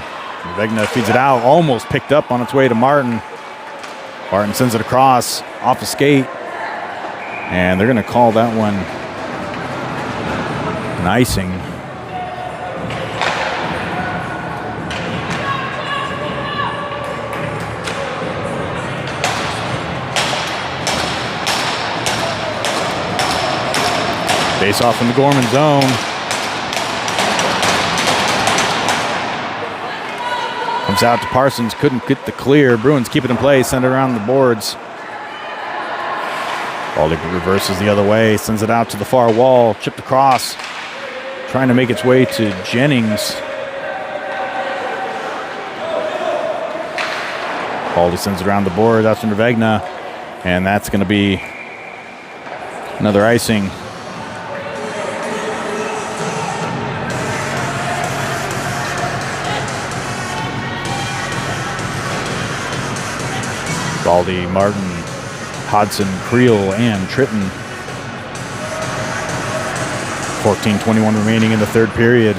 Vegna feeds it out, almost picked up on its way to Martin. Martin sends it across, off a skate. And they're gonna call that one an icing. Face off in the Gorman zone. Comes out to Parsons, couldn't get the clear. Bruins keep it in play, send it around the boards. Baldy reverses the other way, sends it out to the far wall, chipped across, trying to make its way to Jennings. Baldy sends it around the board, that's under Vegna, and that's going to be another icing. Baldy, Martin, Hodson, Creel, and Tritton. 14:21 remaining in the third period.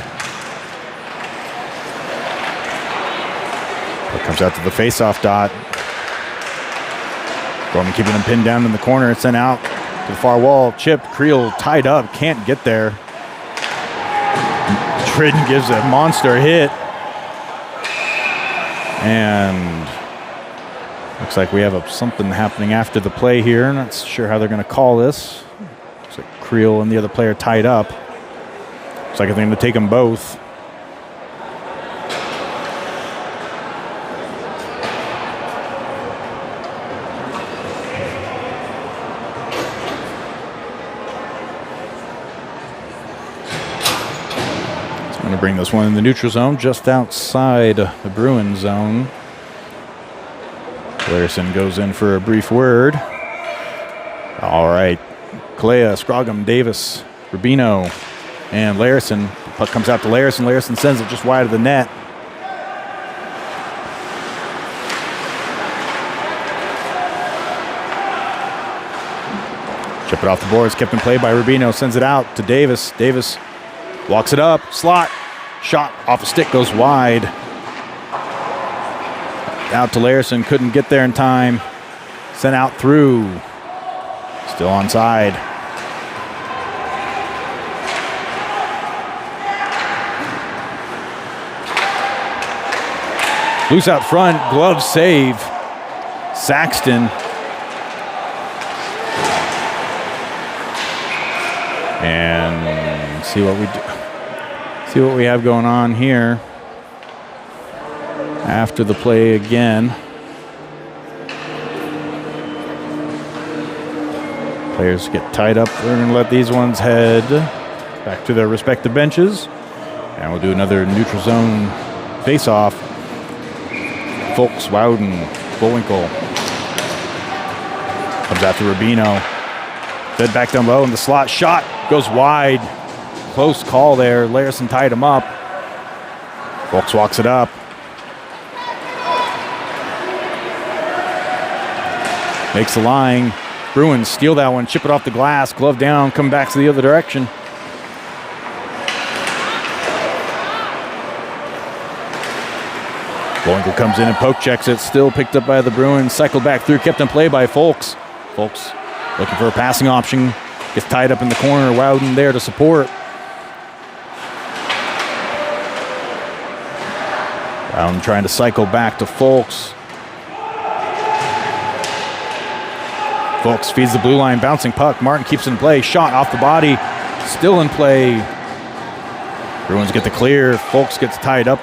It comes out to the face-off dot. Gorman keeping him pinned down in the corner. It's sent out to the far wall. Chip, Creel tied up, can't get there. Tritton gives a monster hit. And looks like we have something happening after the play here. Not sure how they're going to call this. Looks like Creel and the other player tied up. Looks like they're going to take them both. It's going to bring this one in the neutral zone, just outside the Bruin zone. Larison goes in for a brief word. All right. Kalea, Scroggum, Davis, Rubino, and Larison. Puck comes out to Larison. Larison sends it just wide of the net. Chip it off the boards, kept in play by Rubino, sends it out to Davis. Davis walks it up, slot, shot off a stick, goes wide. Out to Larison, couldn't get there in time. Sent out through, still onside. Loose out front, glove save, Saxton. And see what we have going on here after the play again. Players get tied up. We're going to let these ones head back to their respective benches, and we'll do another neutral zone face-off. Folks, Wowden, Bullwinkle comes out to Rubino. Fed back down low, and the slot shot goes wide. Close call there. Larison tied him up. Folks walks it up. Makes the line. Bruins steal that one, chip it off the glass, glove down, come back to the other direction. Bullwinkle comes in and poke checks it, still picked up by the Bruins, cycled back through, kept in play by Folks. Folks looking for a passing option, gets tied up in the corner. Wowden there to support. Wowden trying to cycle back to Folks. Folks feeds the blue line, bouncing puck. Martin keeps it in play, shot off the body, still in play. Bruins get the clear. Folks gets tied up.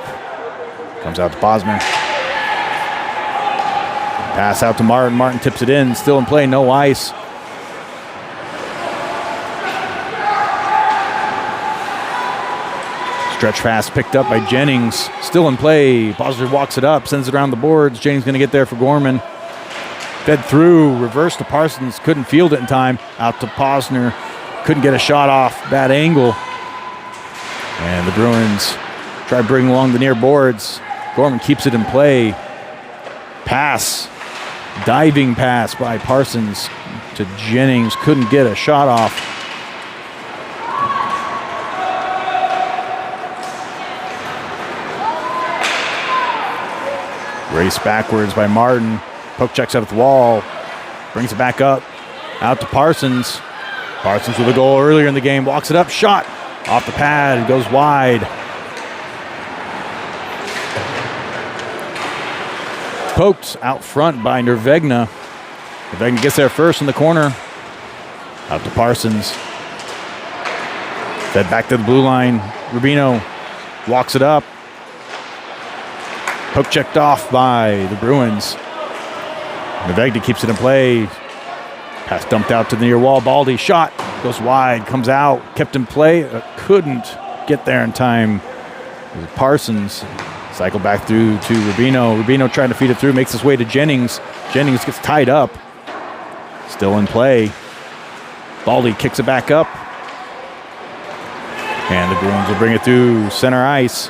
Comes out to Bosmer. Pass out to Martin. Martin tips it in, still in play, no ice. Stretch pass picked up by Jennings, still in play. Bosmer walks it up, sends it around the boards. Jennings going to get there for Gorman. Fed through, reverse to Parsons, couldn't field it in time. Out to Posner, couldn't get a shot off, bad angle. And the Bruins try to bring along the near boards. Gorman keeps it in play. Pass, diving pass by Parsons to Jennings, couldn't get a shot off. Race backwards by Martin. Poke checks out at the wall, brings it back up, out to Parsons. Parsons with a goal earlier in the game, walks it up, shot off the pad, goes wide. Poked out front by Nervegna. Nervegna gets there first in the corner, out to Parsons. Fed back to the blue line. Rubino walks it up. Poke checked off by the Bruins. Nervegna keeps it in play. Pass dumped out to the near wall. Baldy shot, goes wide, comes out, kept in play, couldn't get there in time. Parsons cycled back through to Rubino. Rubino trying to feed it through, makes his way to Jennings. Jennings gets tied up, still in play. Baldy kicks it back up, and the Bruins will bring it through center ice.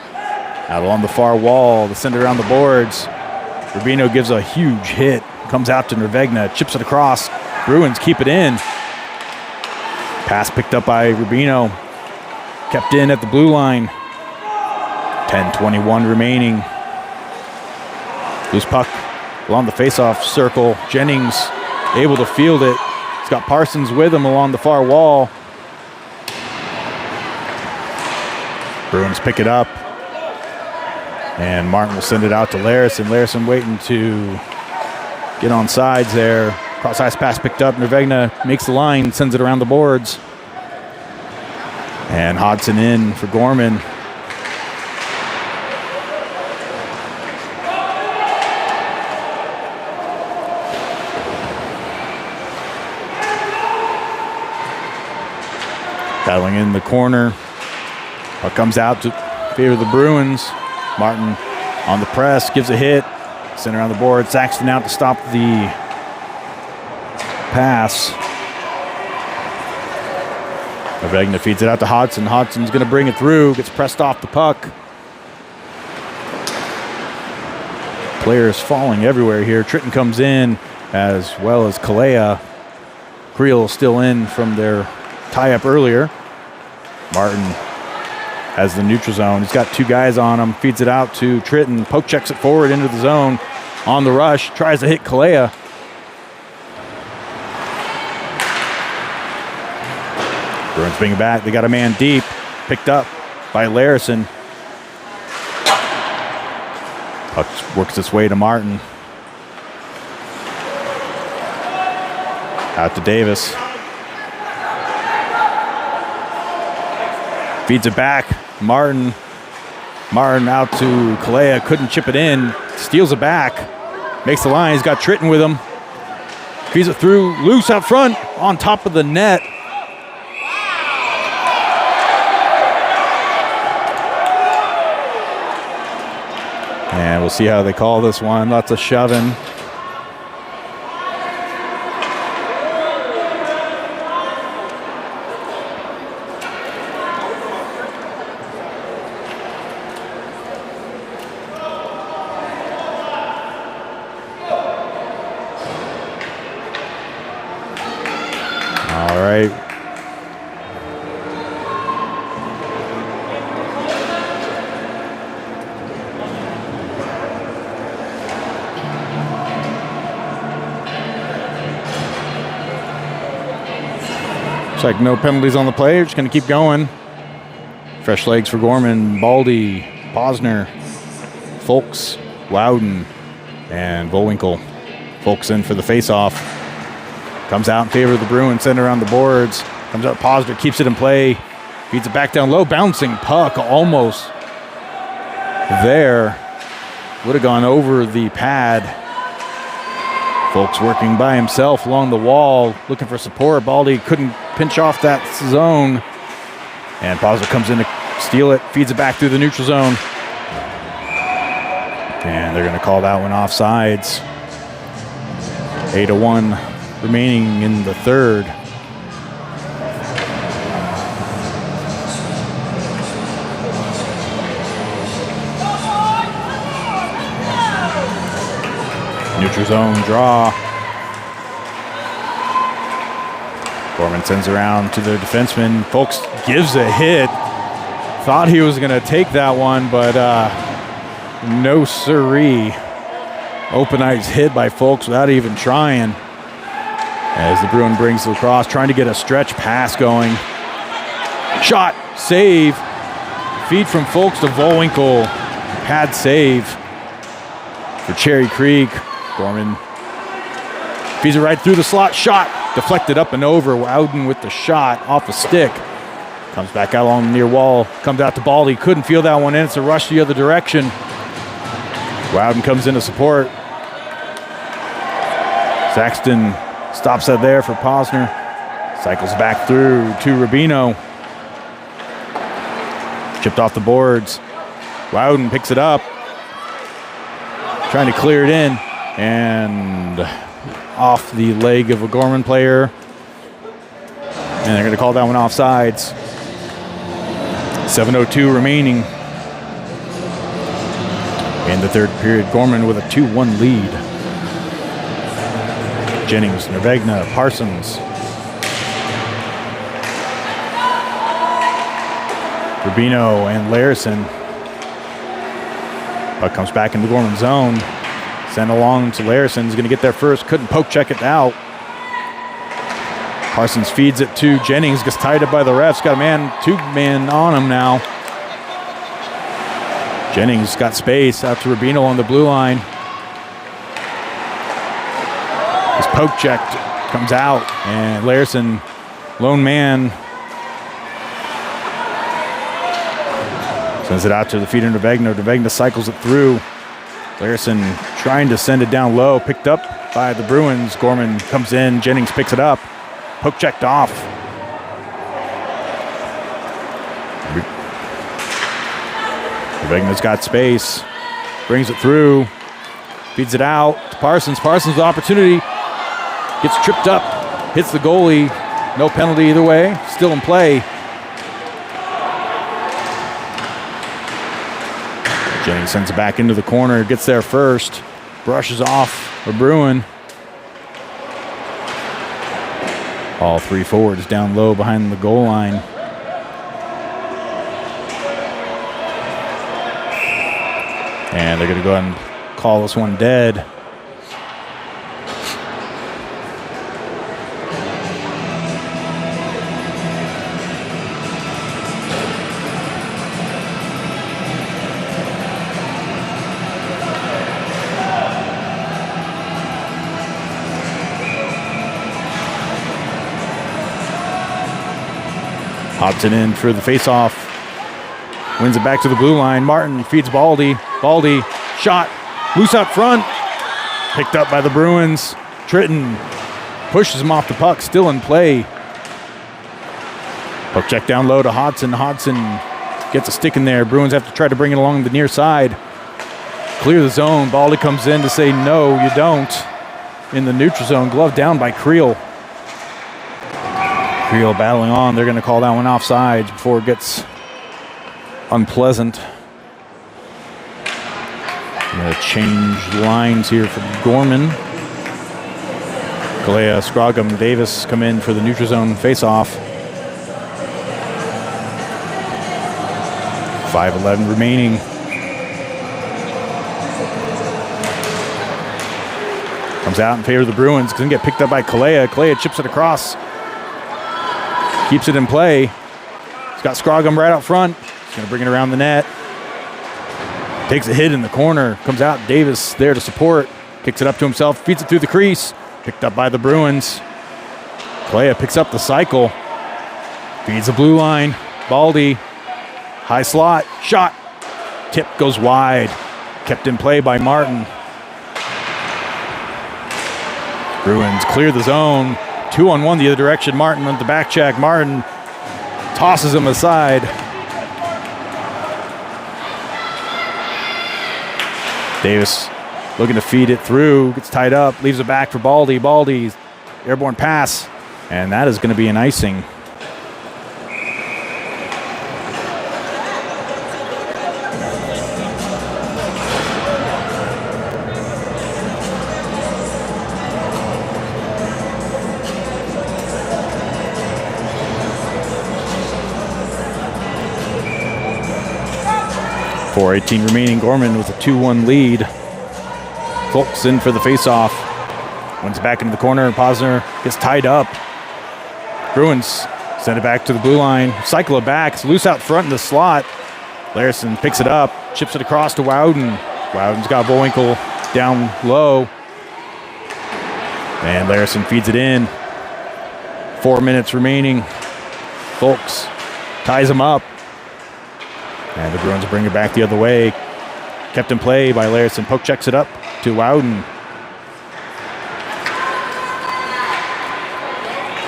Out along the far wall, the center around the boards. Rubino gives a huge hit. Comes out to Nervegna, chips it across. Bruins keep it in. Pass picked up by Rubino. Kept in at the blue line. 10:21 remaining. Loose puck along the faceoff circle. Jennings able to field it. He's got Parsons with him along the far wall. Bruins pick it up. And Martin will send it out to Larison. Larison waiting to get on sides there. Cross ice pass picked up. Nervegna makes the line, sends it around the boards. And Hodson in for Gorman. Battling in the corner. Puck comes out to favor of the Bruins. Martin on the press, gives a hit. Center on the board. Saxton out to stop the pass. Avegna feeds it out to Hodson. Hodson's going to bring it through. Gets pressed off the puck. Players falling everywhere here. Tritton comes in as well as Kalea. Creel still in from their tie-up earlier. Martin has the neutral zone. He's got two guys on him. Feeds it out to Tritton. Poke checks it forward into the zone. On the rush. Tries to hit Kalea. Bruins bring it back. They got a man deep. Picked up by Larison. Puck works its way to Martin. Out to Davis. Feeds it back. Martin out to Kalea. Couldn't chip it in. Steals it back. Makes the line. He's got Tritton with him. Feeds it through. Loose out front. On top of the net. And we'll see how they call this one. Lots of shoving. All right. Looks like no penalties on the play. We're just going to keep going. Fresh legs for Gorman, Baldy, Posner, Folks, Loudon, and Volwinkle. Folks in for the face-off. Comes out in favor of the Bruins, center around the boards. Comes out, Posner keeps it in play. Feeds it back down low. Bouncing puck almost there. Would have gone over the pad. Folks working by himself along the wall, looking for support. Baldy couldn't pinch off that zone. And Posner comes in to steal it, feeds it back through the neutral zone. And they're going to call that one offsides. 8:01 remaining in the third. Neutral zone draw. Gorman sends around to their defenseman. Folks gives a hit. Thought he was going to take that one, but no siree. Open ice hit by Folks without even trying. As the Bruin brings it across, trying to get a stretch pass going. Shot, save. Feed from Folks to Volwinkle. Pad save for Cherry Creek. Gorman feeds it right through the slot. Shot deflected up and over. Loudon with the shot off a stick. Comes back out along the near wall. Comes out to Baldy. Couldn't feel that one in. It's a rush the other direction. Loudon comes in to support. Saxton stops that there for Posner. Cycles back through to Rubino. Chipped off the boards. Loudon picks it up. Trying to clear it in. And off the leg of a Gorman player. And they're going to call that one offsides. 7:02 remaining in the third period. Gorman with a 2-1 lead. Jennings, Nervegna, Parsons. Rubino and Larison. Puck comes back into Gorman's zone. Sent along to Larison. He's going to get there first. Couldn't poke check it out. Parsons feeds it to Jennings. Gets tied up by the refs. Got a man, two men on him now. Jennings got space out to Rubino on the blue line. His poke checked. Comes out. And Larison, lone man. Sends it out to the feet of Nervegna. Nervegna cycles it through. Larison trying to send it down low. Picked up by the Bruins. Gorman comes in. Jennings picks it up. Poke checked off. Regna's got space. Brings it through. Feeds it out to Parsons. Parsons with opportunity. Gets tripped up. Hits the goalie. No penalty either way. Still in play. Jennings sends it back into the corner. Gets there first. Brushes off a Bruin. All three forwards down low behind the goal line. And they're going to go ahead and call this one dead. Hobson in for the faceoff. Wins it back to the blue line. Martin feeds Baldy. Baldy, shot, loose out front. Picked up by the Bruins. Tritton pushes him off the puck, still in play. Puck check down low to Hodson. Hodson gets a stick in there. Bruins have to try to bring it along the near side. Clear the zone. Baldy comes in to say, no, you don't. In the neutral zone, glove down by Creel. Creel battling on. They're going to call that one offsides before it gets unpleasant. I'm going to change lines here for Gorman. Galea, Scroggum, Davis come in for the neutral zone face-off. 5:11 remaining. Comes out in favor of the Bruins. Doesn't get picked up by Kalea. Kalea chips it across. Keeps it in play. He's got Scroggum right out front. He's going to bring it around the net. Takes a hit in the corner. Comes out. Davis there to support. Kicks it up to himself. Feeds it through the crease. Picked up by the Bruins. Kalea picks up the cycle. Feeds the blue line. Baldy. High slot. Shot. Tip goes wide. Kept in play by Martin. Bruins clear the zone. 2-on-1 the other direction. Martin on the back check. Martin tosses him aside. Davis looking to feed it through. Gets tied up. Leaves it back for Baldy. Baldy's airborne pass. And that is going to be an icing. .4:18 remaining. Gorman with a 2-1 lead. Folks in for the faceoff. Wins back into the corner. Posner gets tied up. Bruins send it back to the blue line. Cycle it back. It's loose out front in the slot. Larson picks it up. Chips it across to Wowden. Wowden's got Bowinkle down low. And Larson feeds it in. 4 minutes remaining. Folks ties him up. And the Bruins bring it back the other way. Kept in play by Larson. Poke checks it up to Wowden.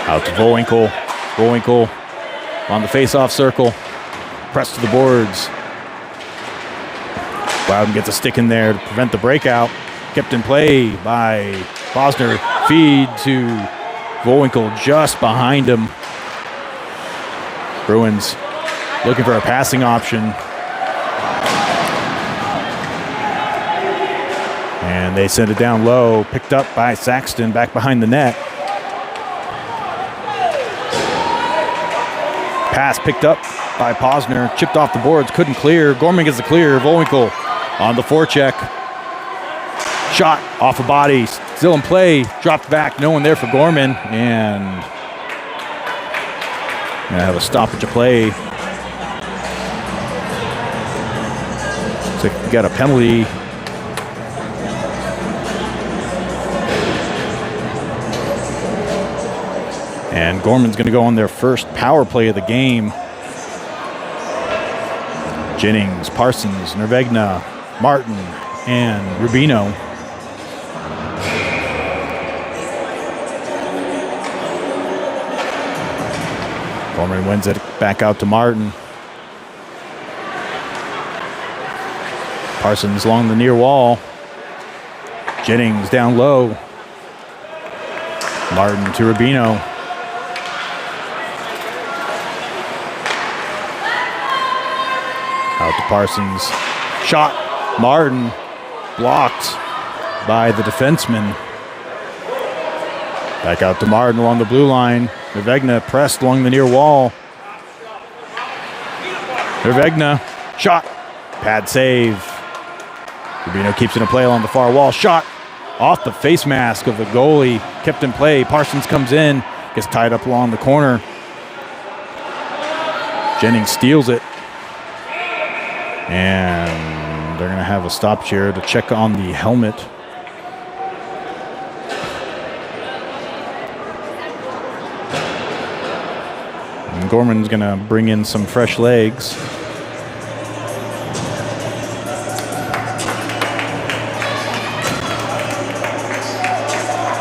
Out to Bowinkle. Bowinkle on the face-off circle. Press to the boards. Wowden gets a stick in there to prevent the breakout. Kept in play by Posner. Feed to Bowinkle just behind him. Bruins looking for a passing option. And they send it down low. Picked up by Saxton back behind the net. Pass picked up by Posner. Chipped off the boards. Couldn't clear. Gorman gets the clear. Bowinkle on the forecheck. Shot off a body. Still in play. Dropped back. No one there for Gorman. And have a stoppage of play. So we got a penalty. And Gorman's going to go on their first power play of the game. Jennings, Parsons, Nervegna, Martin, and Rubino. Gorman wins it back out to Martin. Parsons along the near wall. Jennings down low. Martin to Rubino. Out to Parsons. Shot. Martin blocked by the defenseman. Back out to Martin along the blue line. Nervegna pressed along the near wall. Nervegna. Shot. Pad save. Rubino keeps it in play along the far wall. Shot off the face mask of the goalie. Kept in play. Parsons comes in. Gets tied up along the corner. Jennings steals it. And they're going to have a stoppage here to check on the helmet. And Gorman's going to bring in some fresh legs.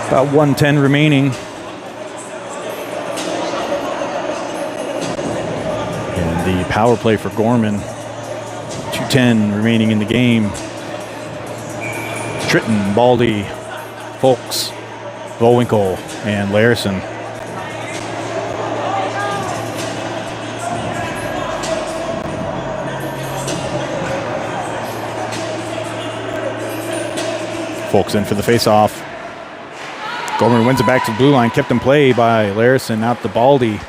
About 1:10 remaining. And the power play for Gorman. 2:10 remaining in the game. Tritton, Baldy, Folks, Volwinkle, and Larison. Folks in for the face-off. Gorman wins it back to the blue line. Kept in play by Larison out to Baldy.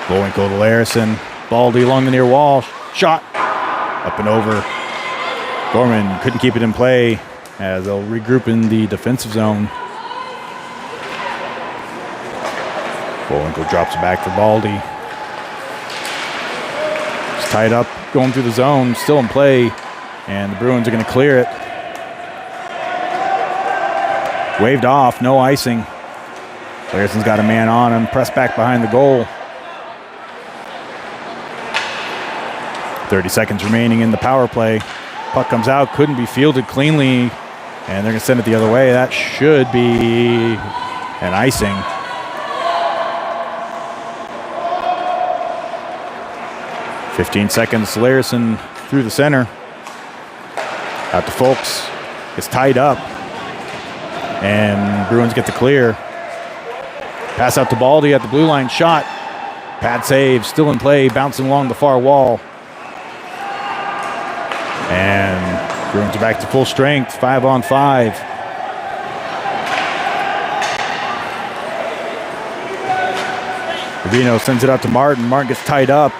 Volwinkle to Larison. Baldy along the near wall. Shot. Up and over. Gorman couldn't keep it in play as they'll regroup in the defensive zone. Volwinkle drops it back for Baldy. It's tied up, going through the zone, still in play, and the Bruins are going to clear it. Waved off, no icing. Larson's got a man on him, pressed back behind the goal. 30 seconds remaining in the power play. Puck comes out, couldn't be fielded cleanly, and they're going to send it the other way. That should be an icing. "15 seconds, Larison through the center. Out to Folks, gets tied up, and Bruins get the clear. Pass out to Baldy at the blue line, shot. Pad save, still in play, bouncing along the far wall. And Bruins are back to full strength, 5-on-5. Rubino sends it out to Martin. Martin gets tied up.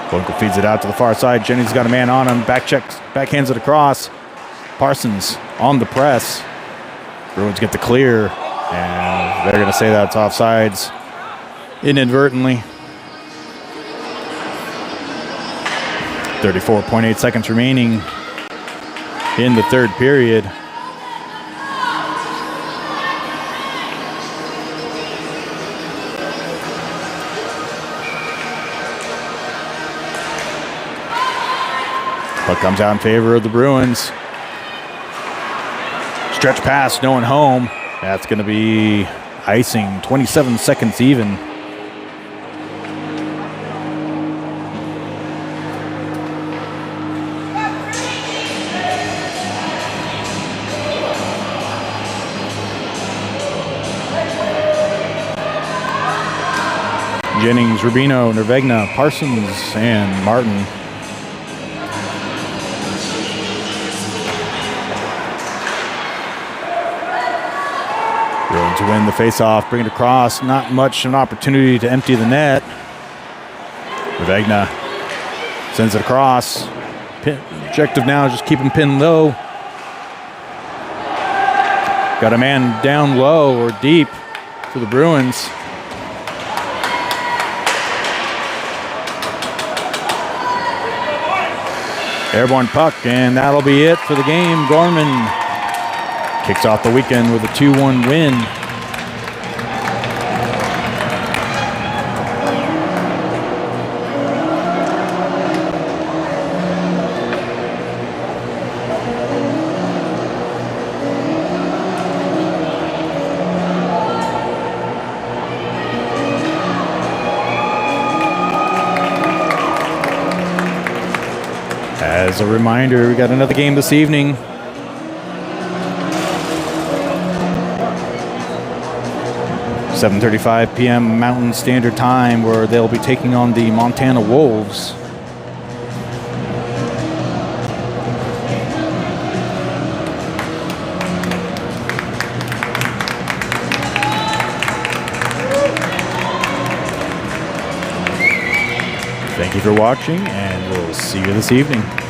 Bunkle feeds it out to the far side. Jennings got a man on him. Backhands it across. Parsons on the press. Bruins get the clear, and they're going to say that's offsides inadvertently. 34.8 seconds remaining in the third period. Puck comes out in favor of the Bruins. Stretch pass, no one home. That's going to be icing, 27 seconds even. Jennings, Rubino, Nervegna, Parsons, and Martin. Bruins win the faceoff, bring it across. Not much of an opportunity to empty the net. Nervegna sends it across. Objective now is just keep him pinned low. Got a man down low or deep for the Bruins. Airborne puck, and that'll be it for the game. Gorman kicks off the weekend with a 2-1 win. As a reminder, we got another game this evening. $7:35 p.m. Mountain Standard Time, where they'll be taking on the Montana Wolves. Thank you for watching, and we'll see you this evening.